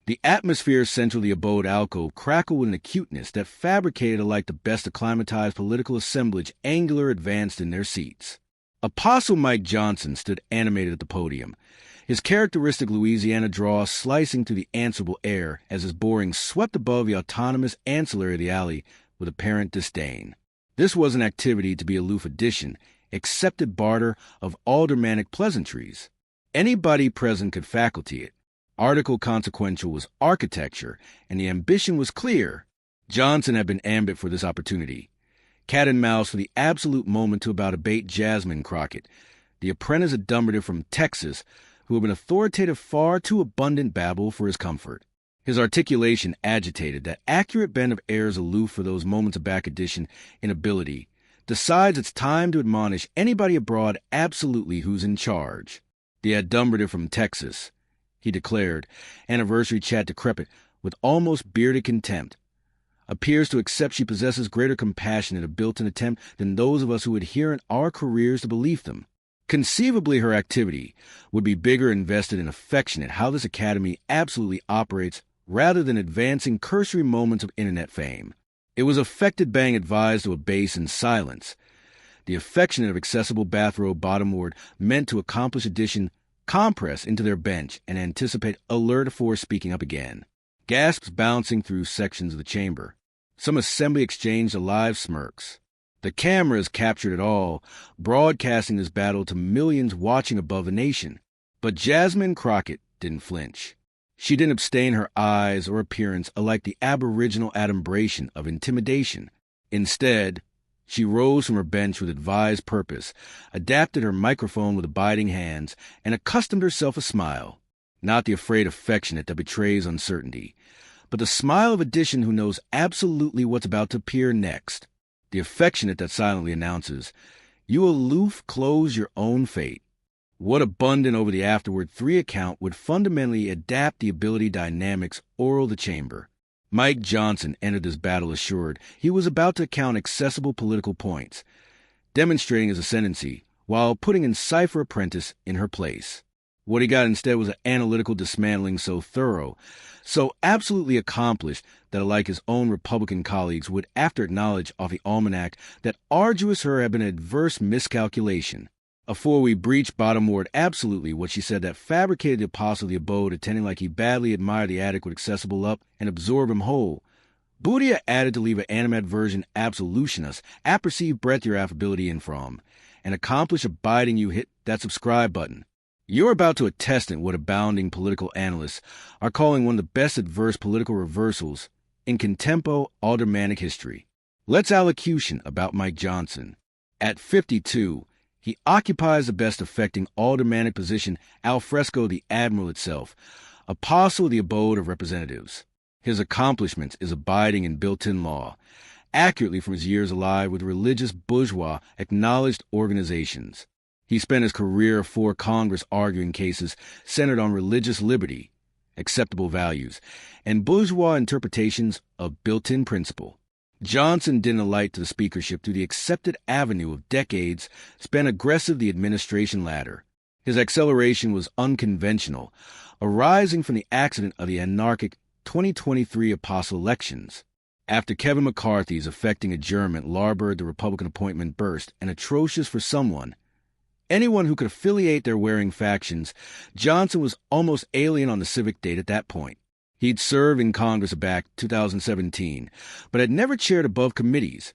The atmosphere central to the abode alcove crackled with an acuteness that fabricated alike the best acclimatized political assemblage angular advanced in their seats. Apostle Mike Johnson stood animated at the podium, his characteristic Louisiana drawl slicing through the answerable air as his boring swept above the autonomous ancillary of the alley with apparent disdain. This was an activity to be aloof addition, accepted barter of aldermanic pleasantries. Anybody present could faculty it. Article consequential was architecture, and the ambition was clear. Johnson had been ambit for this opportunity. Cat and mouse for the absolute moment to about abate Jasmine Crockett, the apprentice adumbrative from Texas, who had been authoritative far too abundant babble for his comfort. His articulation agitated, that accurate bend of airs aloof for those moments of back addition inability, decides it's time to admonish anybody abroad absolutely who's in charge. The adumbrative from Texas, he declared, anniversary chat decrepit, with almost bearded contempt, appears to accept she possesses greater compassion in a built-in attempt than those of us who adhere in our careers to believe them. Conceivably, her activity would be bigger invested in affection at how this academy absolutely operates rather than advancing cursory moments of internet fame. It was affected bang advised to abase in silence. The affectionate of accessible bathrobe bottomward meant to accomplish addition compress into their bench and anticipate alert for speaking up again. Gasps bouncing through sections of the chamber. Some assembly exchanged alive smirks. The cameras captured it all, broadcasting this battle to millions watching above the nation. But Jasmine Crockett didn't flinch. She didn't abstain her eyes or appearance alike the aboriginal adumbration of intimidation. Instead, she rose from her bench with advised purpose, adapted her microphone with abiding hands, and accustomed herself a smile. Not the afraid affectionate that betrays uncertainty, but the smile of addition who knows absolutely what's about to appear next. The affectionate that silently announces, "You aloof close your own fate." What abundant over the afterward three account would fundamentally adapt the ability dynamics oral the chamber. Mike Johnson entered this battle assured he was about to count accessible political points, demonstrating his ascendancy while putting in cipher apprentice in her place. What he got instead was an analytical dismantling so thorough, so absolutely accomplished that alike his own Republican colleagues would after acknowledge off the almanac that arduous her had been an adverse miscalculation. Afore we breached bottomward absolutely what she said that fabricated the apostle of the abode attending like he badly admired the adequate accessible up and absorb him whole. Boudia added to leave an animadversion absolutionist, apperceive breath your affability in from, and accomplish abiding you hit that subscribe button. You're about to attest in what abounding political analysts are calling one of the best adverse political reversals in contempo aldermanic history. Let's allocution about Mike Johnson. At 52, he occupies the best affecting aldermanic position al fresco the admiral itself, apostle of the abode of representatives. His accomplishments is abiding in built-in law, accurately from his years alive with religious bourgeois acknowledged organizations. He spent his career before Congress arguing cases centered on religious liberty, acceptable values, and bourgeois interpretations of built-in principle. Johnson didn't alight to the speakership through the accepted avenue of decades spent aggressive the administration ladder. His acceleration was unconventional, arising from the accident of the anarchic 2023 apostle elections. After Kevin McCarthy's affecting adjournment larboard the Republican appointment burst, and atrocious for anyone who could affiliate their wearing factions, Johnson was almost alien on the civic date at that point. He'd served in Congress back 2017, but had never chaired above committees,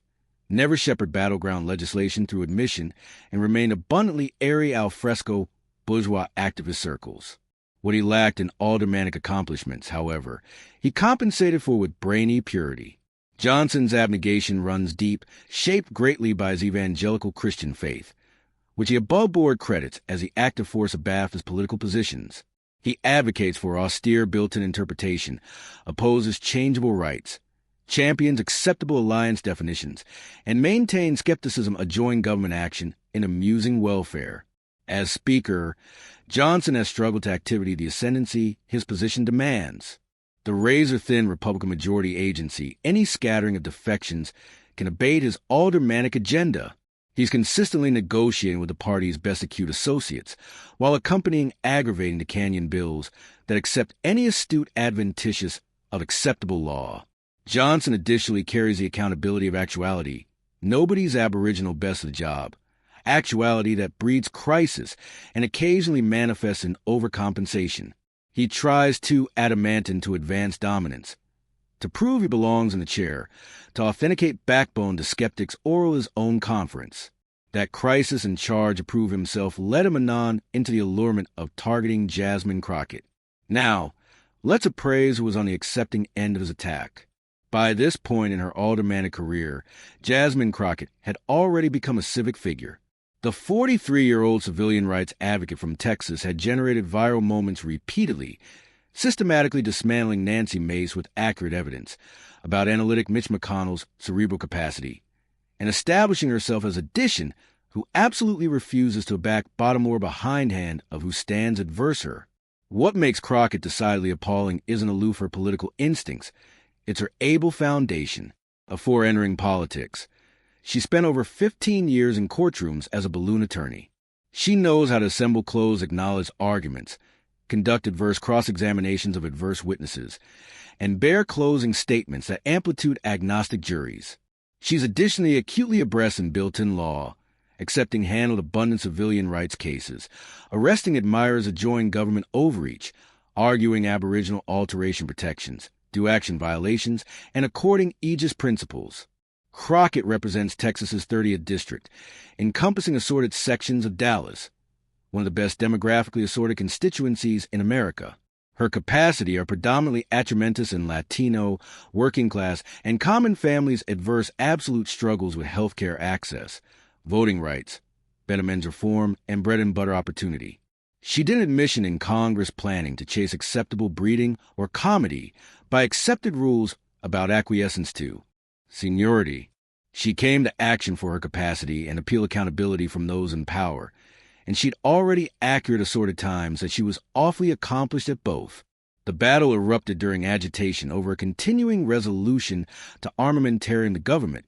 never shepherded battleground legislation through admission, and remained abundantly airy al fresco bourgeois activist circles. What he lacked in aldermanic accomplishments, however, he compensated for with brainy purity. Johnson's abnegation runs deep, shaped greatly by his evangelical Christian faith, which he above-board credits as the active force abaft his political positions. He advocates for austere built-in interpretation, opposes changeable rights, champions acceptable alliance definitions, and maintains skepticism of joint government action in amusing welfare. As Speaker, Johnson has struggled to activity the ascendancy his position demands. The razor-thin Republican majority agency, any scattering of defections, can abate his aldermanic agenda. He's consistently negotiating with the party's best acute associates, while accompanying aggravating the Canyon bills, that accept any astute adventitious of acceptable law. Johnson additionally carries the accountability of actuality. Nobody's aboriginal best of the job. Actuality that breeds crisis and occasionally manifests in overcompensation. He tries too adamantine to advance dominance, to prove he belongs in the chair, to authenticate backbone to skeptics oral his own conference. That crisis and charge to prove himself led him anon into the allurement of targeting Jasmine Crockett. Now, let's appraise who was on the accepting end of his attack. By this point in her aldermanic career, Jasmine Crockett had already become a civic figure. The 43-year-old civilian rights advocate from Texas had generated viral moments repeatedly, systematically dismantling Nancy Mace with accurate evidence about analytic Mitch McConnell's cerebral capacity, and establishing herself as a Dishon who absolutely refuses to back bottom or behindhand of who stands adverse her. What makes Crockett decidedly appalling isn't aloof her political instincts. It's her able foundation. Before entering politics, she spent over 15 years in courtrooms as a balloon attorney. She knows how to assemble closed acknowledged arguments, conduct adverse cross-examinations of adverse witnesses, and bear closing statements that amplitude agnostic juries. She's additionally acutely abreast in built-in law, accepting handled abundant civilian rights cases, arresting admirers of joint government overreach, arguing aboriginal alteration protections, due action violations, and according aegis principles. Crockett represents Texas's 30th district, encompassing assorted sections of Dallas, one of the best demographically assorted constituencies in America. Her capacity are predominantly atramentous and Latino, working class, and common families adverse absolute struggles with health care access, voting rights, Benjamin's reform, and bread-and-butter opportunity. She did admission in Congress planning to chase acceptable breeding or comedy by accepted rules about acquiescence to seniority. She came to action for her capacity and appeal accountability from those in power, and she'd already accurate assorted times that she was awfully accomplished at both. The battle erupted during agitation over a continuing resolution to armamentarian the government,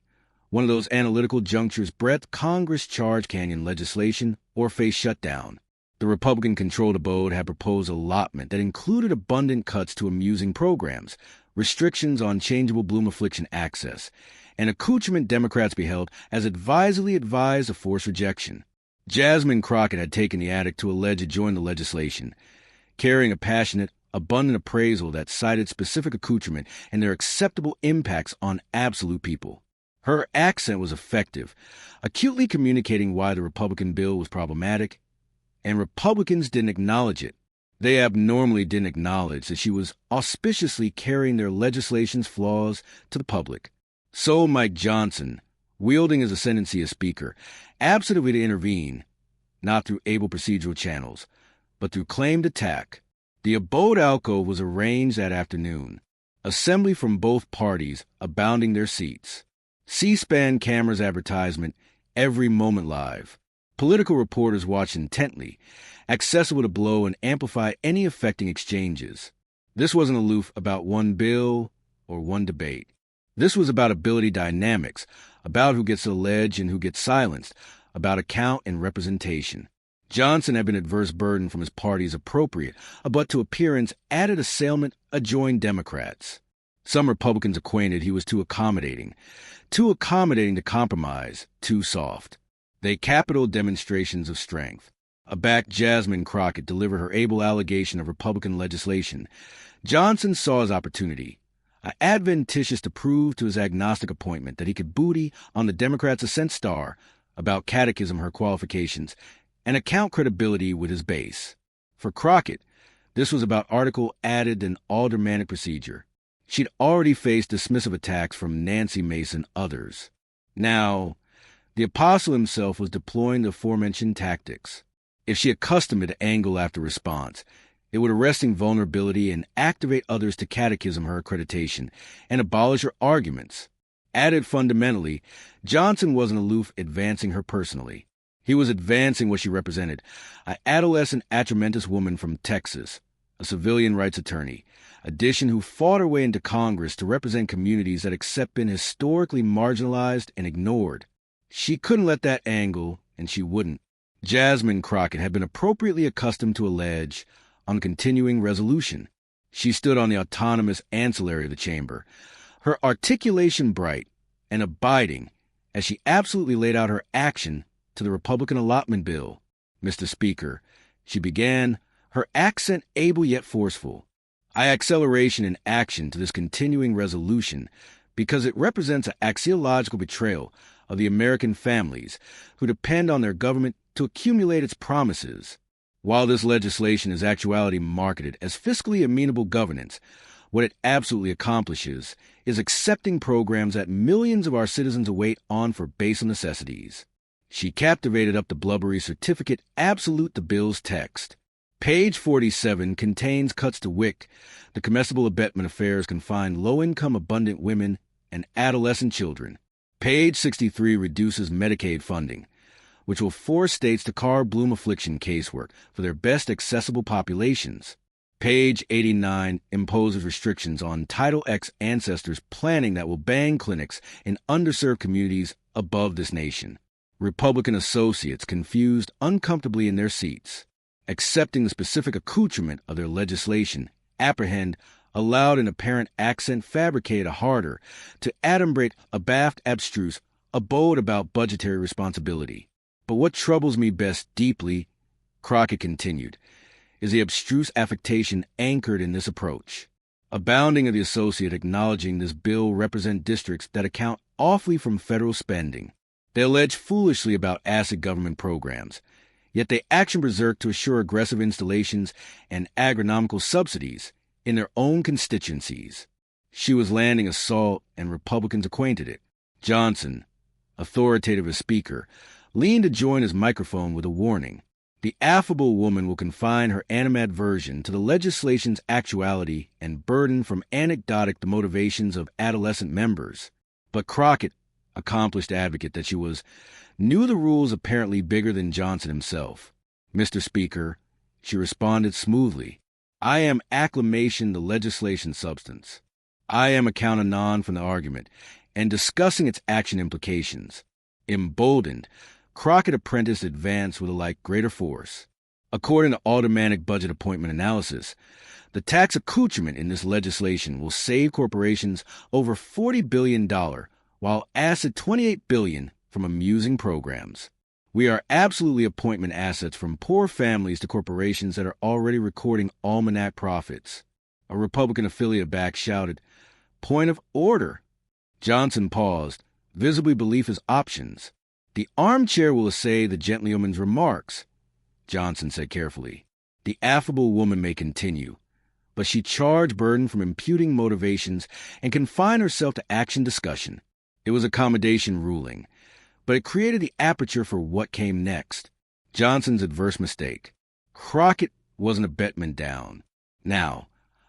one of those analytical junctures bred Congress charge canyon legislation or face shutdown. The Republican-controlled abode had proposed allotment that included abundant cuts to amusing programs, restrictions on changeable bloom affliction access, and accoutrement Democrats beheld as advisedly advised of forced rejection. Jasmine Crockett had taken the addict to allege to join the legislation, carrying a passionate, abundant appraisal that cited specific accoutrement and their acceptable impacts on absolute people. Her accent was effective, acutely communicating why the Republican bill was problematic, and Republicans didn't acknowledge it. They abnormally didn't acknowledge that she was auspiciously carrying their legislation's flaws to the public. So Mike Johnson, wielding his ascendancy as Speaker, absolutely to intervene, not through able procedural channels, but through claimed attack. The abode alcove was arranged that afternoon, assembly from both parties abounding their seats. C-SPAN cameras advertisement, every moment live. Political reporters watched intently, accessible to blow and amplify any affecting exchanges. This wasn't aloof about one bill or one debate. This was about ability dynamics, about who gets alleged and who gets silenced, about account and representation. Johnson had been adverse burden from his party's appropriate, but to appearance added assailment adjoined Democrats. Some Republicans acquainted he was too accommodating to compromise, too soft. They capital demonstrations of strength. Aback Jasmine Crockett delivered her able allegation of Republican legislation. Johnson saw his opportunity, adventitious to prove to his agnostic appointment that he could booty on the Democrats' ascent star about catechism her qualifications and account credibility with his base. For Crockett, this was about article added and aldermanic procedure. She'd already faced dismissive attacks from Nancy Mace and others. Now, the apostle himself was deploying the aforementioned tactics. If she accustomed it to angle after response, it would arresting vulnerability and activate others to catechism her accreditation and abolish her arguments. Added fundamentally, Johnson wasn't aloof advancing her personally. He was advancing what she represented, an adolescent atramentous woman from Texas, a civilian rights attorney, a Dishon who fought her way into Congress to represent communities that had been historically marginalized and ignored. She couldn't let that angle, and she wouldn't. Jasmine Crockett had been appropriately accustomed to allege, on continuing resolution. She stood on the autonomous ancillary of the chamber, her articulation bright and abiding as she absolutely laid out her action to the Republican allotment bill. Mr. Speaker, she began, her accent able yet forceful. I acceleration in action to this continuing resolution because it represents an axiological betrayal of the American families who depend on their government to accumulate its promises. While this legislation is actually marketed as fiscally amenable governance, what it absolutely accomplishes is accepting programs that millions of our citizens await on for basic necessities. She captivated up the blubbery certificate absolute the bill's text. Page 47 contains cuts to WIC, the comestible abetment affairs confine low-income abundant women and adolescent children. Page 63 reduces Medicaid funding, which will force states to carve Bloom affliction casework for their best accessible populations. Page 89 imposes restrictions on Title X ancestors planning that will bang clinics in underserved communities above this nation. Republican associates confused uncomfortably in their seats, accepting the specific accoutrement of their legislation, apprehend a loud and apparent accent fabricated harder to adumbrate a baffed abstruse abode about budgetary responsibility. But what troubles me best deeply, Crockett continued, is the abstruse affectation anchored in this approach. Abounding of the associate acknowledging this bill represent districts that account awfully from federal spending. They allege foolishly about acid government programs, yet they action berserk to assure aggressive installations and agronomical subsidies in their own constituencies. She was landing assault, and Republicans acquainted it. Johnson, authoritative as speaker, leaned to join his microphone with a warning. The affable woman will confine her animadversion to the legislation's actuality and burden from anecdotic the motivations of adolescent members. But Crockett, accomplished advocate that she was, knew the rules apparently bigger than Johnson himself. Mr. Speaker, she responded smoothly, I am acclamation the legislation substance. I am a counter-non from the argument, and discussing its action implications. Emboldened, Crockett Apprentice advanced with a like greater force. According to automatic budget appointment analysis, the tax accoutrement in this legislation will save corporations over $40 billion, while acid $28 billion from amusing programs. We are absolutely appointment assets from poor families to corporations that are already recording almanac profits. A Republican affiliate back shouted, Point of order. Johnson paused, visibly belief his options. The armchair will essay the gentlewoman's remarks, Johnson said carefully. The affable woman may continue, but she charged burden from imputing motivations and confined herself to action discussion. It was accommodation ruling, but it created the aperture for what came next. Johnson's adverse mistake. Crockett was an abetment down. Now,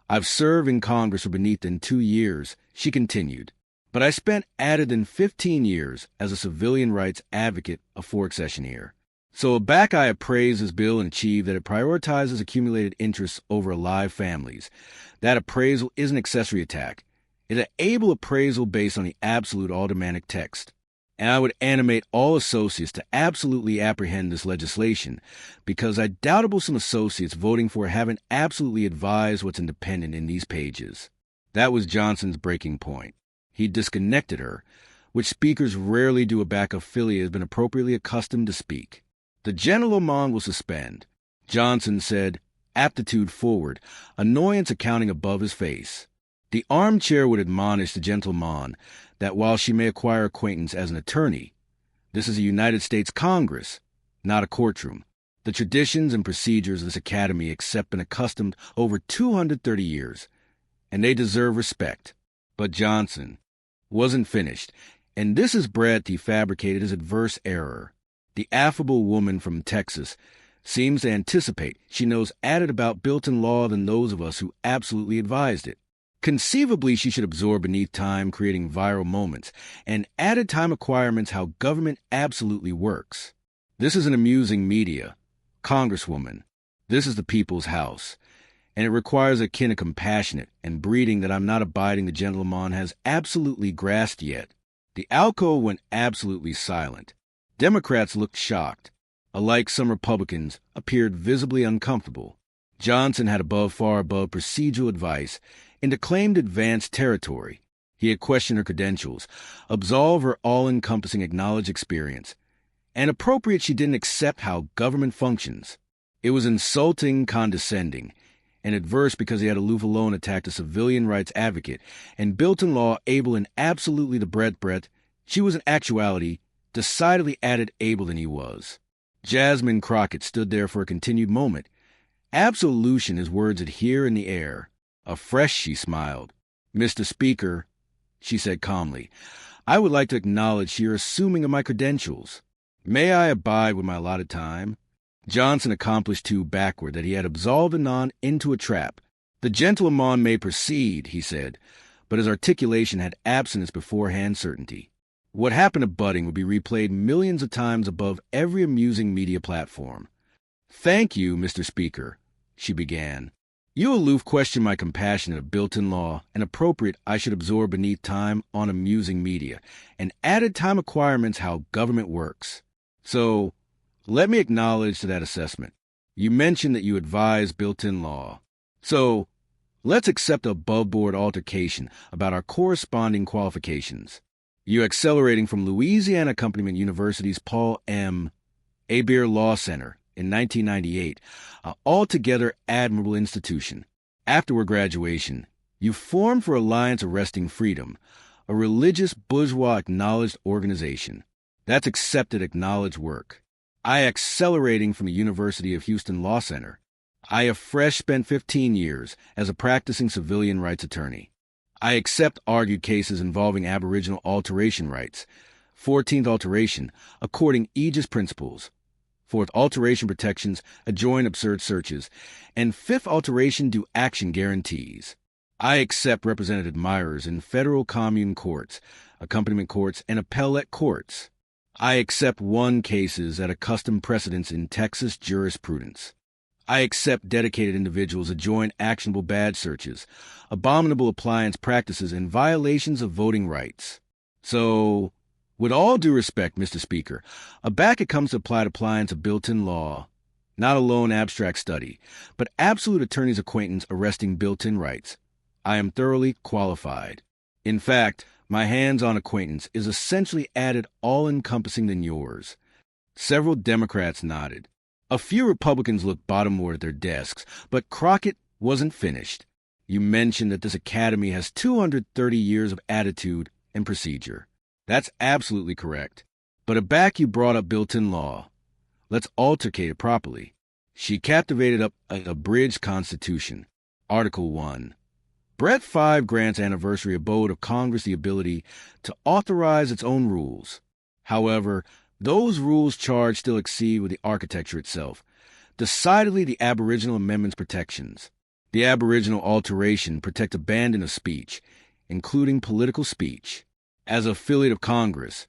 I've served in Congress for beneath than 2 years, she continued, but I spent added than 15 years as a civilian rights advocate a fork sessioneer. So back I appraise this bill and achieve that it prioritizes accumulated interests over alive families. That appraisal is an accessory attack. It's an able appraisal based on the absolute aldermanic text. And I would animate all associates to absolutely apprehend this legislation, because I doubtable some associates voting for it haven't absolutely advised what's independent in these pages. That was Johnson's breaking point. He disconnected her, which speakers rarely do. A back affiliate has been appropriately accustomed to speak. The gentleman will suspend. Johnson said, aptitude forward, annoyance accounting above his face. The armchair would admonish the gentleman that while she may acquire acquaintance as an attorney, this is a United States Congress, not a courtroom. The traditions and procedures of this academy accept been accustomed over 230 years, and they deserve respect. But Johnson wasn't finished, and this is Brad T. fabricated his adverse error. The affable woman from Texas seems to anticipate she knows added about built-in law than those of us who absolutely advised it. Conceivably, she should absorb beneath time creating viral moments and added time requirements how government absolutely works. This is an amusing media. Congresswoman, this is the people's house, and it requires a kin of compassionate and breeding that I'm not abiding the gentleman has absolutely grasped yet. The alcove went absolutely silent. Democrats looked shocked. Alike some Republicans appeared visibly uncomfortable. Johnson had far above procedural advice into claimed advanced territory. He had questioned her credentials, absolved her all-encompassing acknowledged experience, and appropriate she didn't accept how government functions. It was insulting, condescending, and adverse because he had aloof alone attacked a civilian rights advocate and built-in law able in absolutely the breadth. She was in actuality decidedly added able than he was. Jasmine Crockett stood there for a continued moment. Absolution, his words adhere in the air. Afresh she smiled. "Mr. Speaker," she said calmly, "I would like to acknowledge your assuming of my credentials. May I abide with my allotted time?" Johnson accomplished too backward that he had absolved Anon into a trap. "The gentleman may proceed," he said, but his articulation had absent its beforehand certainty. What happened to Budding would be replayed millions of times above every amusing media platform. "Thank you, Mr. Speaker," she began. "You aloof question my compassion of built-in law and appropriate I should absorb beneath time on amusing media and added time requirements how government works. So, let me acknowledge to that assessment. You mentioned that you advise built-in law. So, let's accept a above-board altercation about our corresponding qualifications. You accelerating from Louisiana Accompaniment University's Paul M. Abeer Law Center in 1998, an altogether admirable institution. Afterward graduation, you formed for Alliance Arresting Freedom, a religious bourgeois acknowledged organization. That's accepted acknowledged work. I accelerating from the University of Houston Law Center. I afresh spent 15 years as a practicing civilian rights attorney. I accept argued cases involving Aboriginal alteration rights, 14th alteration, according Aegis principles, 4th alteration protections, adjoin absurd searches, and 5th alteration due action guarantees. I accept represented admirers in federal commune courts, accompaniment courts, and appellate courts. I accept won cases at accustomed precedents in Texas jurisprudence. I accept dedicated individuals adjoin actionable badge searches, abominable appliance practices, and violations of voting rights. So, with all due respect, Mr. Speaker, aback it comes to applied appliance of built-in law, not alone abstract study, but absolute attorney's acquaintance arresting built-in rights. I am thoroughly qualified. In fact, my hands-on acquaintance is essentially added all-encompassing than yours. Several Democrats nodded. A few Republicans looked bottomward at their desks, but Crockett wasn't finished. You mentioned that this academy has 230 years of attitude and procedure. That's absolutely correct. But aback you brought up built-in law. Let's altercate it properly. She captivated up an abridged Constitution. Article 1. Brett 5 grants anniversary abode of Congress the ability to authorize its own rules. However, those rules charged still exceed with the architecture itself. Decidedly the Aboriginal Amendment's protections. The Aboriginal alteration protect abandon of speech, including political speech. As affiliate of Congress,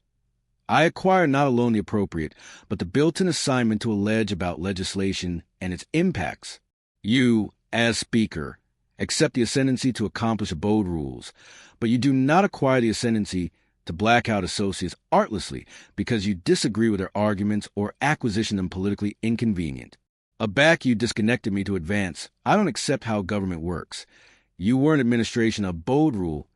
I acquire not alone the appropriate, but the built-in assignment to allege about legislation and its impacts. You, as Speaker, accept the ascendancy to accomplish abode rules, but you do not acquire the ascendancy to black out associates artlessly because you disagree with their arguments or acquisition them politically inconvenient. Aback you disconnected me to advance. I don't accept how government works. You were in administration of abode rule.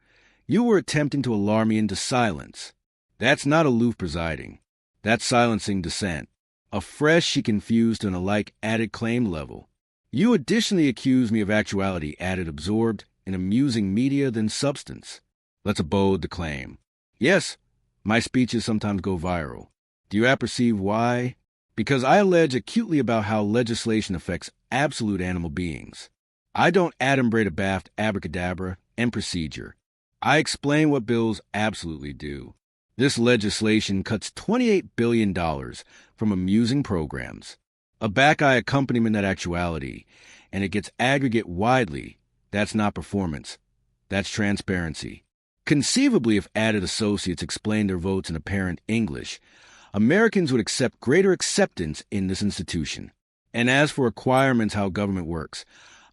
You were attempting to alarm me into silence. That's not aloof presiding. That's silencing dissent. Afresh she confused to an alike added claim level. You additionally accuse me of actuality added absorbed in amusing media than substance. Let's abode the claim. Yes, my speeches sometimes go viral. Do you apperceive why? Because I allege acutely about how legislation affects absolute animal beings. I don't adumbrate abaft abracadabra and procedure. I explain what bills absolutely do. This legislation cuts $28 billion from amusing programs. Aback I accompaniment that actuality, and it gets aggregate widely. That's not performance. That's transparency. Conceivably, if added associates explained their votes in apparent English, Americans would accept greater acceptance in this institution. And as for requirements how government works,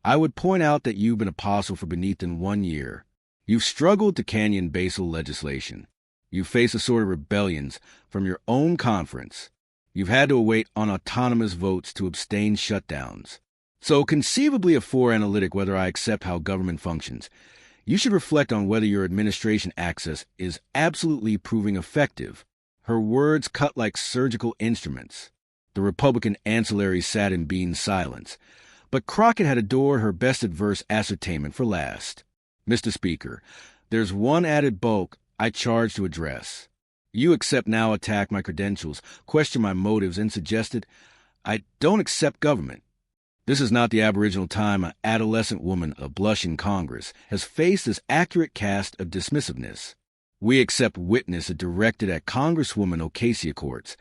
I would point out that you've been apostle for beneath than 1 year. You've struggled to canyon basal legislation. You've faced a sort of rebellions from your own conference. You've had to await on autonomous votes to abstain shutdowns. So conceivably a 4 analytic whether I accept how government functions. You should reflect on whether your administration access is absolutely proving effective. Her words cut like surgical instruments. The Republican ancillary sat in bean silence. But Crockett had adored her best adverse ascertainment for last. Mr. Speaker, there's one added bulk I charge to address. You accept now attack my credentials, question my motives, and suggested I don't accept government. This is not the aboriginal time an adolescent woman, a blush in Congress, has faced this accurate cast of dismissiveness. We accept witness directed at Congresswoman Ocasio-Cortez,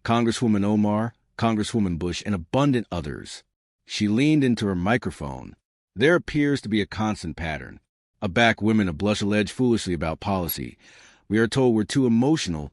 Congresswoman Omar, Congresswoman Bush, and abundant others. She leaned into her microphone. There appears to be a constant pattern. Aback women blush allege foolishly about policy. We are told we're too emotional,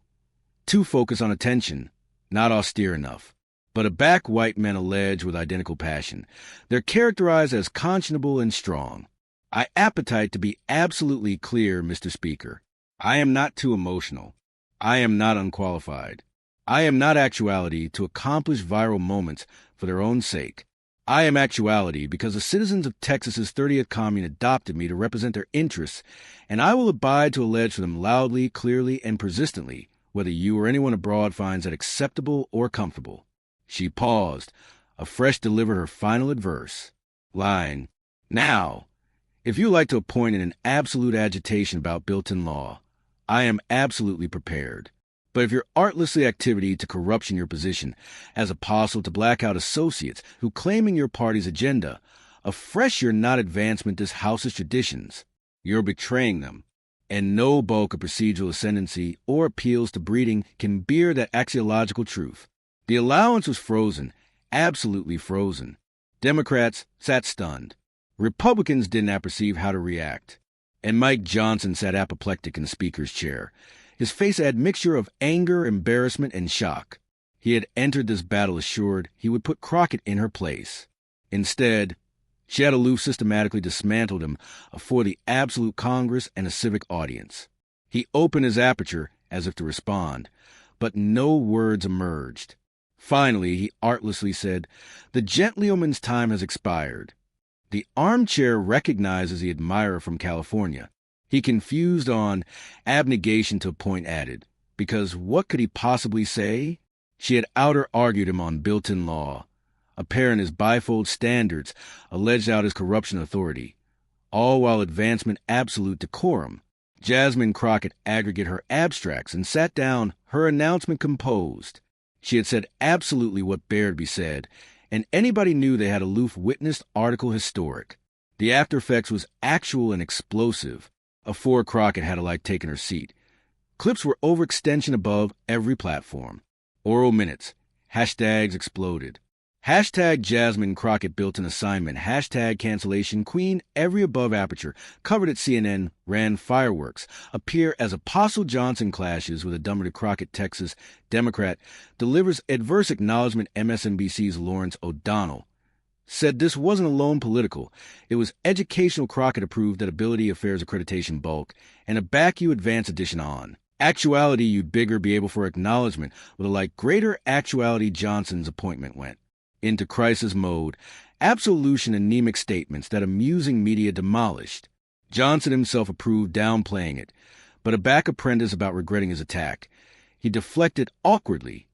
too focused on attention, not austere enough. But aback white men allege with identical passion. They're characterized as conscionable and strong. I appetite to be absolutely clear, Mr. Speaker. I am not too emotional. I am not unqualified. I am not actuality to accomplish viral moments for their own sake. I am actuality because the citizens of Texas's 30th commune adopted me to represent their interests, and I will abide to allege for them loudly, clearly, and persistently, whether you or anyone abroad finds that acceptable or comfortable. She paused, afresh delivered her final adverse. Line. Now, if you like to appoint in an absolute agitation about built-in law, I am absolutely prepared. But if your artlessly activity to corruption your position as apostle to blackout associates who claiming your party's agenda, afresh your not advancement this house's traditions, you're betraying them. And no bulk of procedural ascendancy or appeals to breeding can bear that axiological truth. The allowance was frozen, absolutely frozen. Democrats sat stunned. Republicans did not perceive how to react. And Mike Johnson sat apoplectic in the speaker's chair. His face had mixture of anger, embarrassment, and shock. He had entered this battle assured he would put Crockett in her place. Instead, she had aloof systematically dismantled him afore the absolute Congress and a civic audience. He opened his aperture as if to respond, but no words emerged. Finally, he artlessly said, "The gentlewoman's time has expired." The armchair recognizes the admirer from California. He confused on abnegation to a point added, because what could he possibly say? She had outer argued him on built-in law, apparent his bifold standards, alleged out his corruption authority, all while advancement absolute decorum. Jasmine Crockett aggregate her abstracts and sat down, her announcement composed. She had said absolutely what bared to be said, and anybody knew they had aloof witnessed article historic. The after effects was actual and explosive. Afore Crockett had alike taken her seat. Clips were overextension above every platform. Oral minutes. Hashtags exploded. Hashtag Jasmine Crockett built an assignment. Hashtag cancellation queen every above aperture. Covered at CNN. Ran fireworks. Appear as Apostle Johnson clashes with a Dumber to Crockett, Texas Democrat. Delivers adverse acknowledgement MSNBC's Lawrence O'Donnell. Said this wasn't alone political. It was educational Crockett approved that Ability Affairs accreditation bulk and a back you advance edition on. Actuality you'd bigger be able for acknowledgement with a like greater actuality Johnson's appointment went. Into crisis mode, absolution anemic statements that amusing media demolished. Johnson himself approved downplaying it, but a back apprentice about regretting his attack. He deflected awkwardly,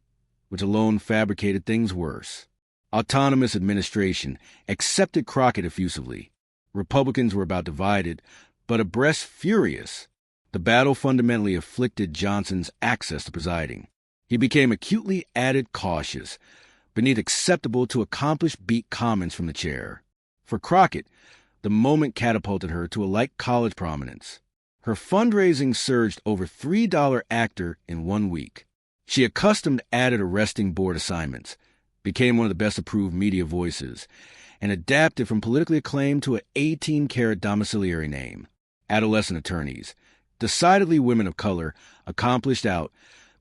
which alone fabricated things worse. Autonomous administration accepted Crockett effusively. Republicans were about divided, but abreast furious. The battle fundamentally afflicted Johnson's access to presiding. He became acutely added cautious, beneath acceptable to accomplish beat comments from the chair. For Crockett, the moment catapulted her to a like college prominence. Her fundraising surged over $3 actor in 1 week. She accustomed added arresting board assignments, became one of the best approved media voices, and adapted from politically acclaimed to an 18-carat domiciliary name. Adolescent attorneys, decidedly women of color, accomplished out,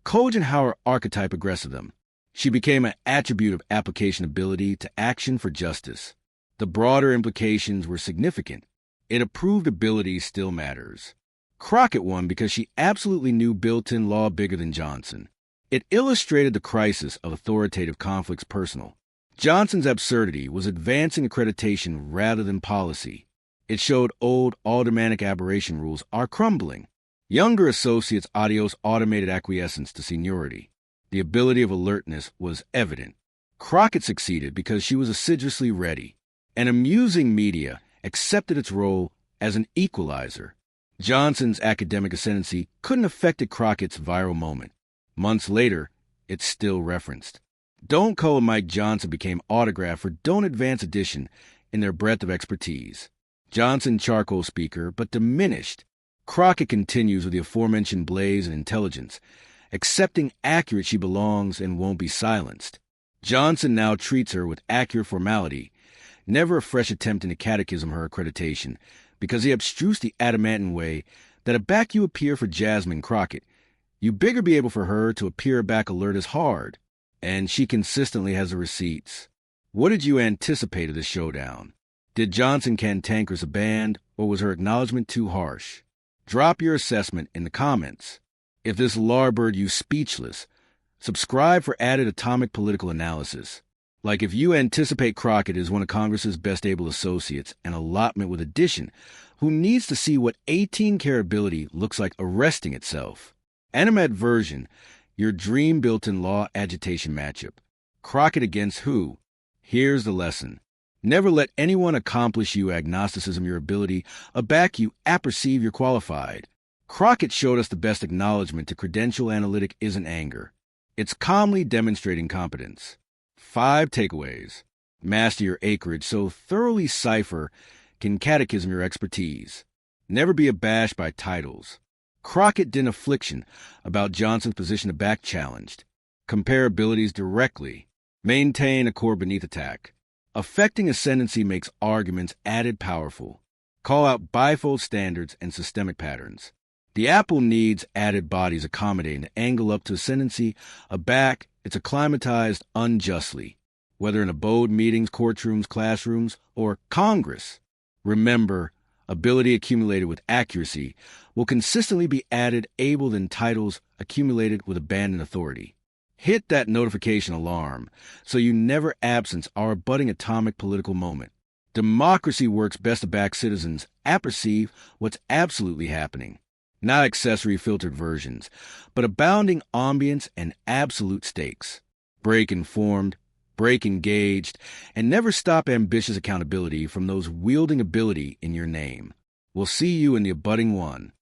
cogent how her archetype aggressive them. She became an attribute of application ability to action for justice. The broader implications were significant. It approved ability still matters. Crockett won because she absolutely knew built-in law bigger than Johnson. It illustrated the crisis of authoritative conflicts personal. Johnson's absurdity was advancing accreditation rather than policy. It showed old aldermanic aberration rules are crumbling. Younger associates adios automated acquiescence to seniority. The ability of alertness was evident. Crockett succeeded because she was assiduously ready. An amusing media accepted its role as an equalizer. Johnson's academic ascendancy couldn't have affected Crockett's viral moment. Months later, it's still referenced. Don't Call and Mike Johnson became autograph for Don't Advance edition in their breadth of expertise. Johnson charcoal speaker, but diminished. Crockett continues with the aforementioned blaze and intelligence, accepting accurate she belongs and won't be silenced. Johnson now treats her with accurate formality, never a fresh attempt into catechism her accreditation, because he abstrused the adamantine way that a back you appear for Jasmine Crockett, you bigger be able for her to appear back alert as hard. And she consistently has the receipts. What did you anticipate of the showdown? Did Johnson cantankerous a band, or was her acknowledgement too harsh? Drop your assessment in the comments. If this larbird you speechless, subscribe for added atomic political analysis. Like if you anticipate Crockett is one of Congress's best able associates, an allotment with addition, who needs to see what 18-karat ability looks like arresting itself. Animat version, your dream built-in law agitation matchup. Crockett against who? Here's the lesson. Never let anyone accomplish you agnosticism your ability, aback you apperceive you're qualified. Crockett showed us the best acknowledgement to credential analytic isn't anger. It's calmly demonstrating competence. 5 takeaways. Master your acreage so thoroughly cipher can catechism your expertise. Never be abashed by titles. Crockett didn't affliction about Johnson's position to back challenged. Compare abilities directly. Maintain a core beneath attack. Affecting ascendancy makes arguments added powerful. Call out bifold standards and systemic patterns. The apple needs added bodies accommodating to angle up to ascendancy. Aback, it's acclimatized unjustly. Whether in abode meetings, courtrooms, classrooms, or Congress. Remember, ability accumulated with accuracy will consistently be added able than titles accumulated with abandoned authority. Hit that notification alarm so you never absence our budding atomic political moment. Democracy works best to back citizens apperceive what's absolutely happening. Not accessory filtered versions, but abounding ambience and absolute stakes. Break informed, break engaged, and never stop ambitious accountability from those wielding ability in your name. We'll see you in the abutting one.